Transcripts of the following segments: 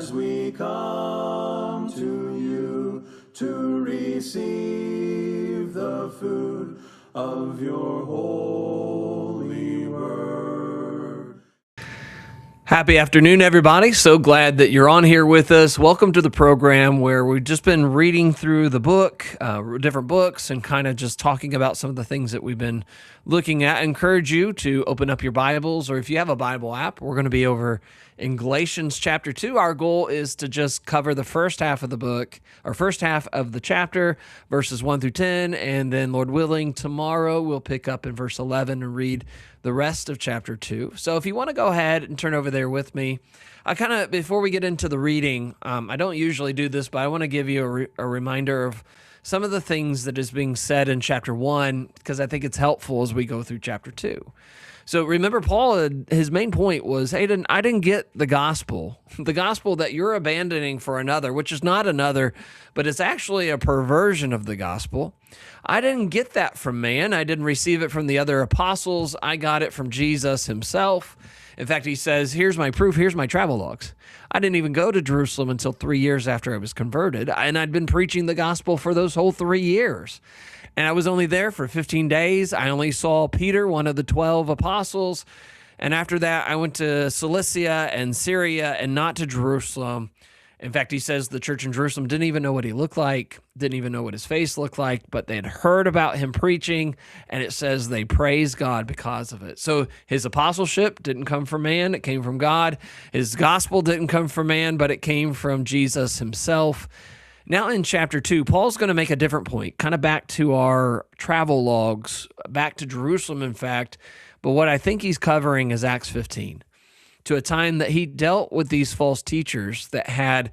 as we come to you to receive the food of your holy word. Happy afternoon, everybody. So glad that you're on here with us. Welcome to the program where we've just been reading through the book, different books, and kind of just talking about some of the things that we've been looking at. I encourage you to open up your Bibles, or if you have a Bible app, we're going to be over in Galatians chapter 2. Our goal is to just cover the first half of the book, or first half of the chapter, verses 1 through 10, and then, Lord willing, tomorrow we'll pick up in verse 11 and read the rest of chapter 2. So if you want to go ahead and turn over there with me, before we get into the reading, I don't usually do this, but I want to give you a reminder of some of the things that is being said in chapter 1, because I think it's helpful as we go through chapter 2. So remember, Paul, his main point was, hey, I didn't get the gospel that you're abandoning for another, which is not another, but it's actually a perversion of the gospel. I didn't get that from man. I didn't receive it from the other apostles. I got it from Jesus himself. In fact, he says, here's my proof, here's my travel logs. I didn't even go to Jerusalem until 3 years after I was converted, and I'd been preaching the gospel for those whole 3 years. And I was only there for 15 days. I only saw Peter, one of the 12 apostles. And after that, I went to Cilicia and Syria and not to Jerusalem. In fact, he says the church in Jerusalem didn't even know what he looked like, didn't even know what his face looked like, but they had heard about him preaching, and it says they praised God because of it. So his apostleship didn't come from man, it came from God. His gospel didn't come from man, but it came from Jesus himself. Now in chapter 2, Paul's going to make a different point, kind of back to our travel logs, back to Jerusalem, in fact, but what I think he's covering is Acts 15. To a time that he dealt with these false teachers that had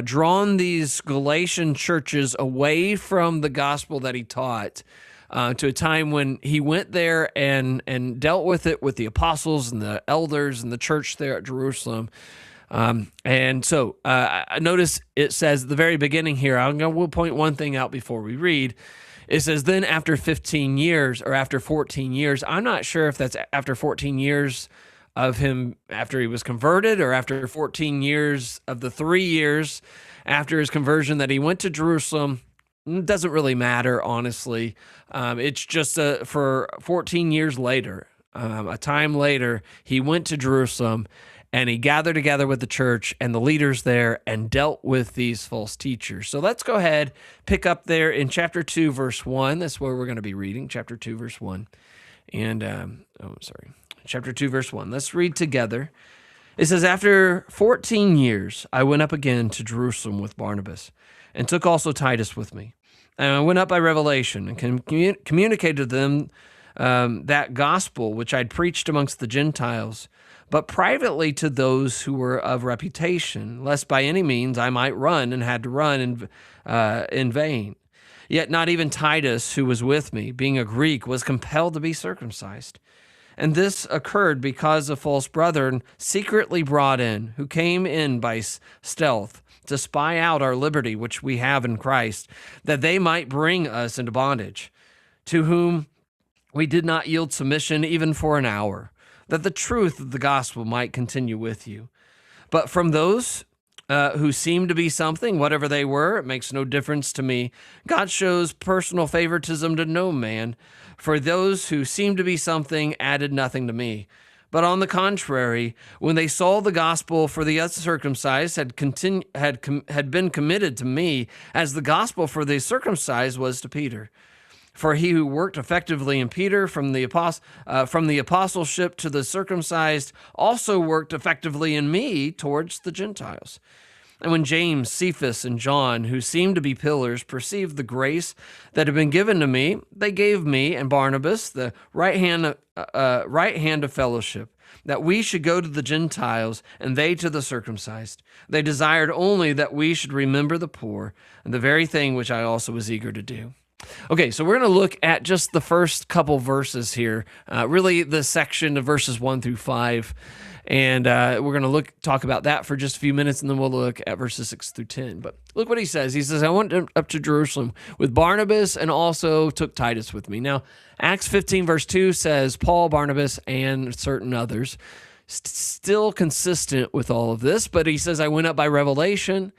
drawn these Galatian churches away from the gospel that he taught, to a time when he went there and dealt with it with the apostles and the elders and the church there at Jerusalem. And so I notice it says at the very beginning here, we'll point one thing out before we read. It says, then after 15 years or after 14 years, I'm not sure if that's after 14 years of him after he was converted or after 14 years of the 3 years after his conversion that he went to Jerusalem. It doesn't really matter, honestly. It's just for 14 years later, a time later, he went to Jerusalem and he gathered together with the church and the leaders there and dealt with these false teachers. So let's go ahead, pick up there in chapter 2, verse 1. That's where we're going to be reading, chapter 2, verse 1. And, chapter 2, verse 1. Let's read together. It says, after 14 years, I went up again to Jerusalem with Barnabas and took also Titus with me. And I went up by revelation and communicated to them that gospel which I'd preached amongst the Gentiles, but privately to those who were of reputation, lest by any means I might run and had to run in vain. Yet not even Titus, who was with me, being a Greek, was compelled to be circumcised. And this occurred because of false brethren secretly brought in, who came in by stealth to spy out our liberty which we have in Christ, that they might bring us into bondage, to whom we did not yield submission even for an hour, that the truth of the gospel might continue with you. But from those who seemed to be something, whatever they were, it makes no difference to me. God shows personal favoritism to no man, for those who seemed to be something added nothing to me. But on the contrary, when they saw the gospel for the uncircumcised had been committed to me, as the gospel for the circumcised was to Peter. For he who worked effectively in Peter from the apostleship to the circumcised also worked effectively in me towards the Gentiles. And when James, Cephas, and John, who seemed to be pillars, perceived the grace that had been given to me, they gave me and Barnabas the right hand of fellowship, that we should go to the Gentiles and they to the circumcised. They desired only that we should remember the poor, and the very thing which I also was eager to do. Okay, so we're going to look at just the first couple verses here, really the section of verses 1 through 5, and we're going to talk about that for just a few minutes, and then we'll look at verses 6 through 10. But look what he says. He says, I went up to Jerusalem with Barnabas and also took Titus with me. Now, Acts 15, verse 2 says, Paul, Barnabas, and certain others. still consistent with all of this, but he says, I went up by revelation.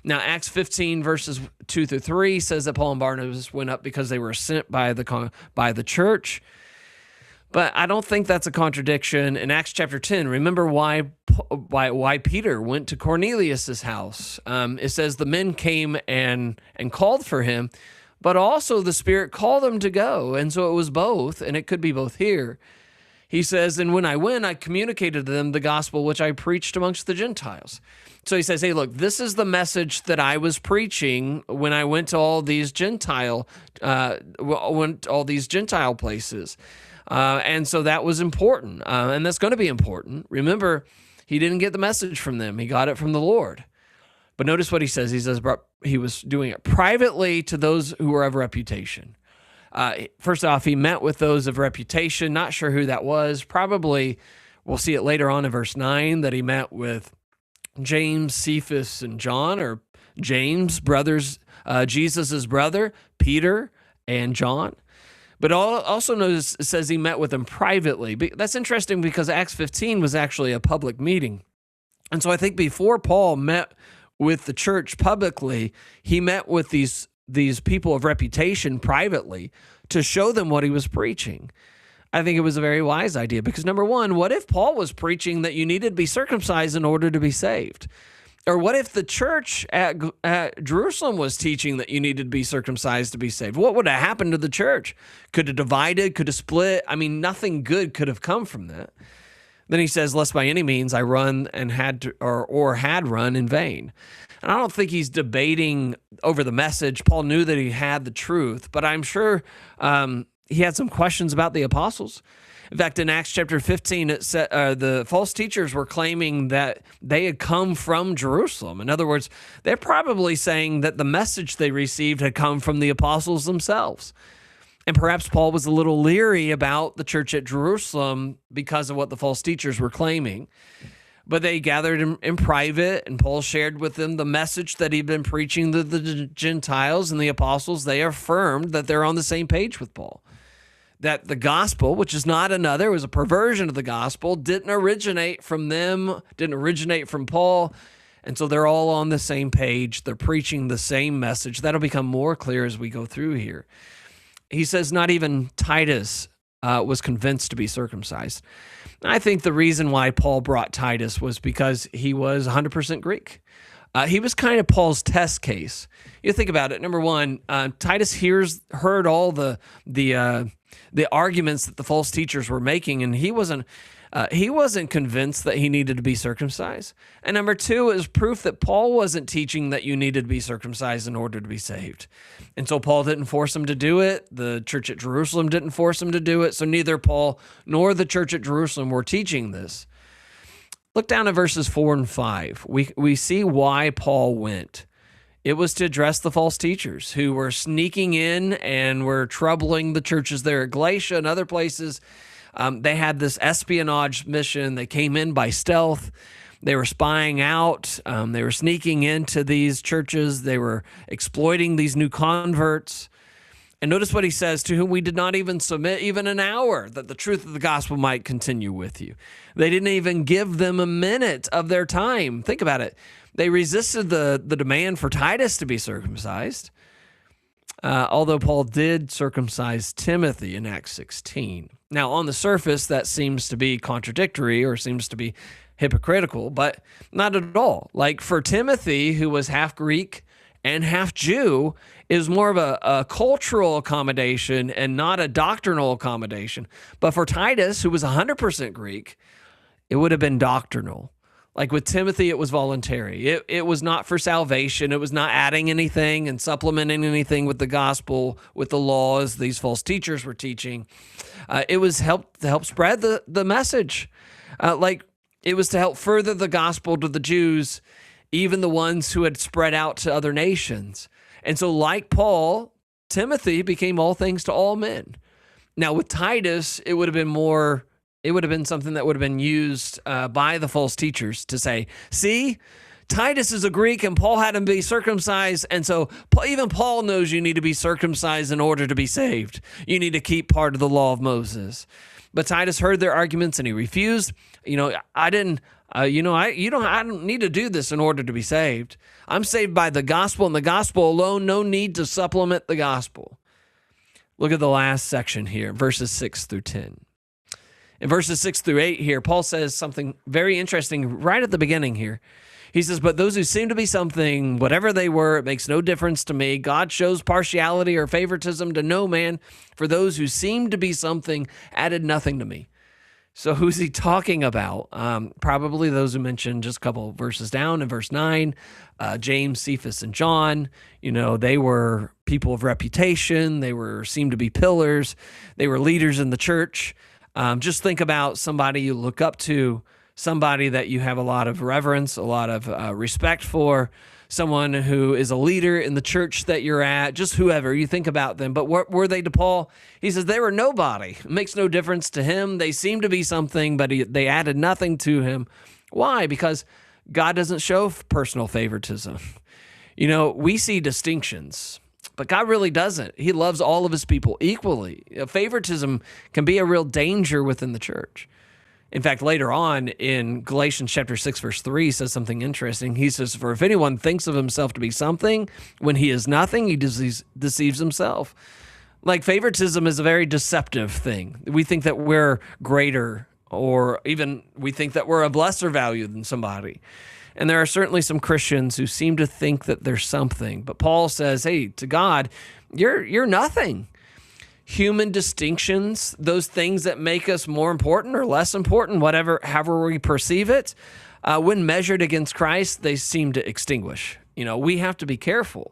Now, Acts 15, verses 2 through 3 says that Paul and Barnabas went up because they were sent by the church. But I don't think that's a contradiction. In Acts chapter 10, remember why Peter went to Cornelius' house. It says the men came and called for him, but also the Spirit called them to go. And so it was both, and it could be both here. He says, and when I went, I communicated to them the gospel which I preached amongst the Gentiles. So he says, hey, look, this is the message that I was preaching when I went to all these Gentile places. And so that was important, and that's going to be important. Remember, he didn't get the message from them. He got it from the Lord. But notice what he says. He says he was doing it privately to those who were of reputation. First off, he met with those of reputation. Not sure who that was. Probably, we'll see it later on in verse 9, that he met with James, Cephas, and John, or James, brothers, Jesus' brother, Peter, and John. But also notice it says he met with them privately. That's interesting because Acts 15 was actually a public meeting. And so I think before Paul met with the church publicly, he met with these people of reputation privately to show them what he was preaching. I think it was a very wise idea because, number one, what if Paul was preaching that you needed to be circumcised in order to be saved? Or what if the church at Jerusalem was teaching that you needed to be circumcised to be saved? What would have happened to the church? Could have divided? Could have split? I mean, nothing good could have come from that. Then he says, lest by any means I run and had run in vain. And I don't think he's debating over the message. Paul knew that he had the truth, but I'm sure he had some questions about the apostles. In fact, in Acts chapter 15, it said the false teachers were claiming that they had come from Jerusalem. In other words, they're probably saying that the message they received had come from the apostles themselves. And perhaps Paul was a little leery about the church at Jerusalem because of what the false teachers were claiming. But they gathered in private, and Paul shared with them the message that he'd been preaching to the Gentiles, and the apostles, they affirmed that they're on the same page with Paul. That the gospel, which is not another, it was a perversion of the gospel, didn't originate from them, didn't originate from Paul, and so they're all on the same page. They're preaching the same message. That'll become more clear as we go through here. He says not even Titus was convinced to be circumcised. I think the reason why Paul brought Titus was because he was 100% Greek. He was kind of Paul's test case. You think about it. Number one, Titus heard all the arguments that the false teachers were making, and he wasn't convinced that he needed to be circumcised. And number two is proof that Paul wasn't teaching that you needed to be circumcised in order to be saved. And so Paul didn't force him to do it. The church at Jerusalem didn't force him to do it. So neither Paul nor the church at Jerusalem were teaching this. Look down at verses 4 and 5. We see why Paul went. It was to address the false teachers who were sneaking in and were troubling the churches there at Galatia and other places. They had this espionage mission. They came in by stealth. They were spying out. They were sneaking into these churches. They were exploiting these new converts. And notice what he says, to whom we did not even submit even an hour, that the truth of the gospel might continue with you. They didn't even give them a minute of their time. Think about it. They resisted the demand for Titus to be circumcised, although Paul did circumcise Timothy in Acts 16. Now, on the surface, that seems to be contradictory or seems to be hypocritical, but not at all. Like for Timothy, who was half Greek and half Jew, is more of a cultural accommodation and not a doctrinal accommodation. But for Titus, who was 100% Greek, it would have been doctrinal. Like with Timothy, it was voluntary. It was not for salvation. It was not adding anything and supplementing anything with the gospel, with the laws these false teachers were teaching. It was to help spread the message. It was to help further the gospel to the Jews, even the ones who had spread out to other nations. And so like Paul, Timothy became all things to all men. Now with Titus, it would have been something that would have been used by the false teachers to say, see, Titus is a Greek and Paul had him be circumcised. And so even Paul knows you need to be circumcised in order to be saved. You need to keep part of the law of Moses. But Titus heard their arguments and he refused. I don't need to do this in order to be saved. I'm saved by the gospel and the gospel alone. No need to supplement the gospel. Look at the last section here, verses 6 through 10. In verses 6 through 8 here, Paul says something very interesting right at the beginning here. He says, but those who seem to be something, whatever they were, it makes no difference to me. God shows partiality or favoritism to no man. For those who seem to be something added nothing to me. So who's he talking about? Probably those who mentioned just a couple verses down in verse 9, James, Cephas, and John. They were people of reputation. They seemed to be pillars. They were leaders in the church. Just think about somebody you look up to, somebody that you have a lot of reverence, a lot of respect for, someone who is a leader in the church that you're at, just whoever, you think about them. But what were they to Paul? He says they were nobody. It makes no difference to him. They seem to be something, but they added nothing to him. Why? Because God doesn't show personal favoritism. We see distinctions, but God really doesn't. He loves all of his people equally. Favoritism can be a real danger within the church. In fact, later on in Galatians chapter 6, verse 3, he says something interesting. He says, for if anyone thinks of himself to be something, when he is nothing, he deceives himself. Like, favoritism is a very deceptive thing. We think that we're greater, or even we think that we're of lesser value than somebody. And there are certainly some Christians who seem to think that they're something. But Paul says, hey, to God, you're nothing. Human distinctions, those things that make us more important or less important, however we perceive it, when measured against Christ, they seem to extinguish. We have to be careful.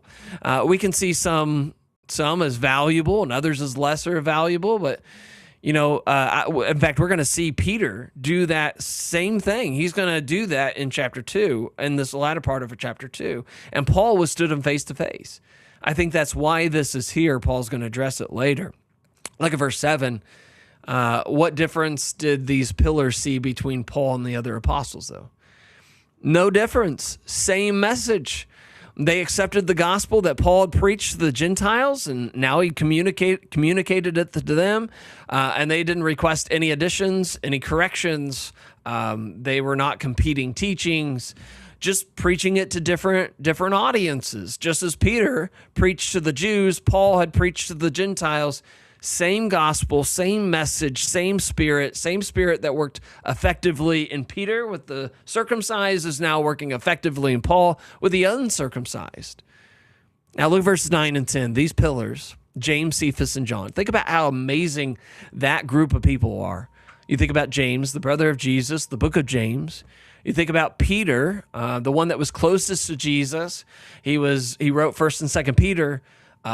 We can see some as valuable and others as lesser valuable, but in fact, we're going to see Peter do that same thing. He's going to do that in chapter 2, in this latter part of chapter 2. And Paul withstood him face to face. I think that's why this is here. Paul's going to address it later. Look at verse 7. What difference did these pillars see between Paul and the other apostles, though? No difference. Same message. They accepted the gospel that Paul had preached to the Gentiles, and now he communicated it to them, and they didn't request any additions, any corrections. They were not competing teachings, just preaching it to different audiences. Just as Peter preached to the Jews, Paul had preached to the Gentiles. Same gospel, same message, same spirit that worked effectively in Peter with the circumcised is now working effectively in Paul with the uncircumcised. Now look at verses 9 and 10. These pillars, James, Cephas, and John. Think about how amazing that group of people are. You think about James, the brother of Jesus, the book of James. You think about Peter, the one that was closest to Jesus. He wrote 1st and 2nd Peter.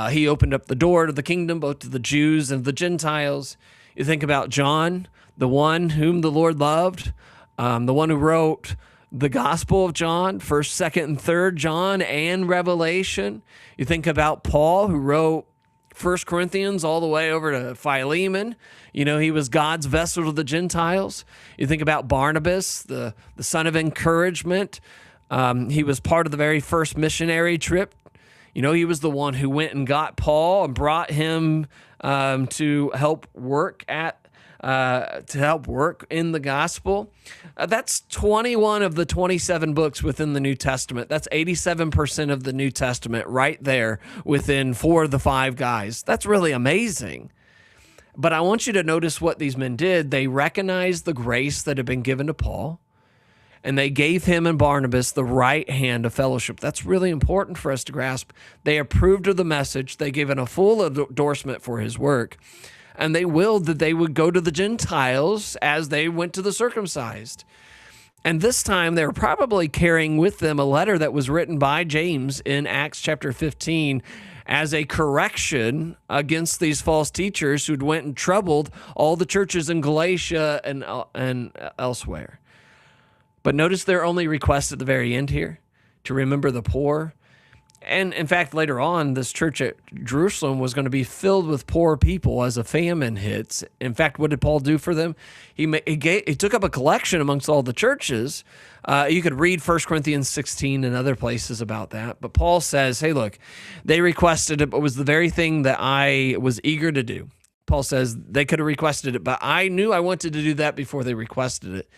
He opened up the door to the kingdom, both to the Jews and the Gentiles. You think about John, the one whom the Lord loved, the one who wrote the Gospel of John, 1st, 2nd, and 3rd John, and Revelation. You think about Paul, who wrote 1 Corinthians all the way over to Philemon. He was God's vessel to the Gentiles. You think about Barnabas, the son of encouragement. He was part of the very first missionary trip. He was the one who went and got Paul and brought him to help work in the gospel. That's 21 of the 27 books within the New Testament. That's 87% of the New Testament right there within 4 of the 5 guys. That's really amazing. But I want you to notice what these men did. They recognized the grace that had been given to Paul, and they gave him and Barnabas the right hand of fellowship. That's really important for us to grasp. They approved of the message. They gave it a full endorsement for his work. And they willed that they would go to the Gentiles as they went to the circumcised. And this time they were probably carrying with them a letter that was written by James in Acts chapter 15 as a correction against these false teachers who'd went and troubled all the churches in Galatia and elsewhere. But notice their only request at the very end here, to remember the poor. And in fact, later on, this church at Jerusalem was going to be filled with poor people as a famine hits. In fact, what did Paul do for them? He took up a collection amongst all the churches. You could read 1 Corinthians 16 and other places about that. But Paul says, hey, look, they requested it, but it was the very thing that I was eager to do. Paul says they could have requested it, but I knew I wanted to do that before they requested it.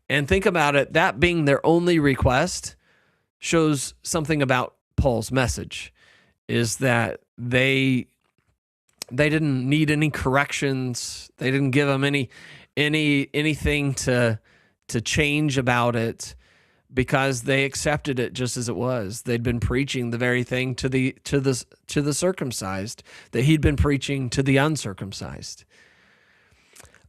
And think about it, that being their only request shows something about Paul's message, is that they didn't need any corrections. They didn't give them anything to change about it, because they accepted it just as it was. They'd been preaching the very thing to the circumcised that he'd been preaching to the uncircumcised.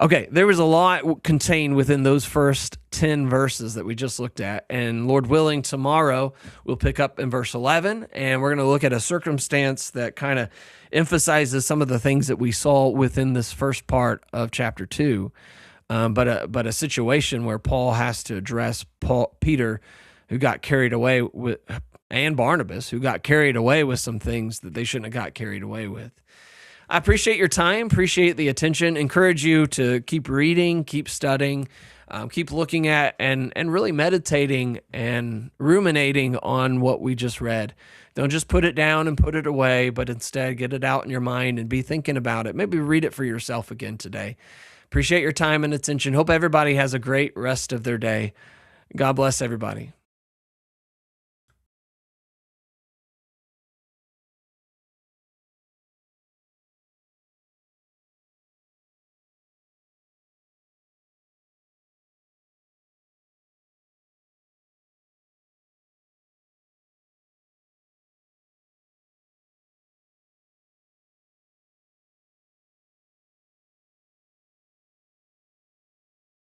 Okay, there was a lot contained within those first 10 verses that we just looked at, and Lord willing, tomorrow we'll pick up in verse 11, and we're going to look at a circumstance that kind of emphasizes some of the things that we saw within this first part of chapter 2, but a situation where Paul has to address Peter, who got carried away with, and Barnabas, who got carried away with some things that they shouldn't have got carried away with. I appreciate your time, appreciate the attention, encourage you to keep reading, keep studying, keep looking at and really meditating and ruminating on what we just read. Don't just put it down and put it away, but instead get it out in your mind and be thinking about it. Maybe read it for yourself again today. Appreciate your time and attention. Hope everybody has a great rest of their day. God bless everybody.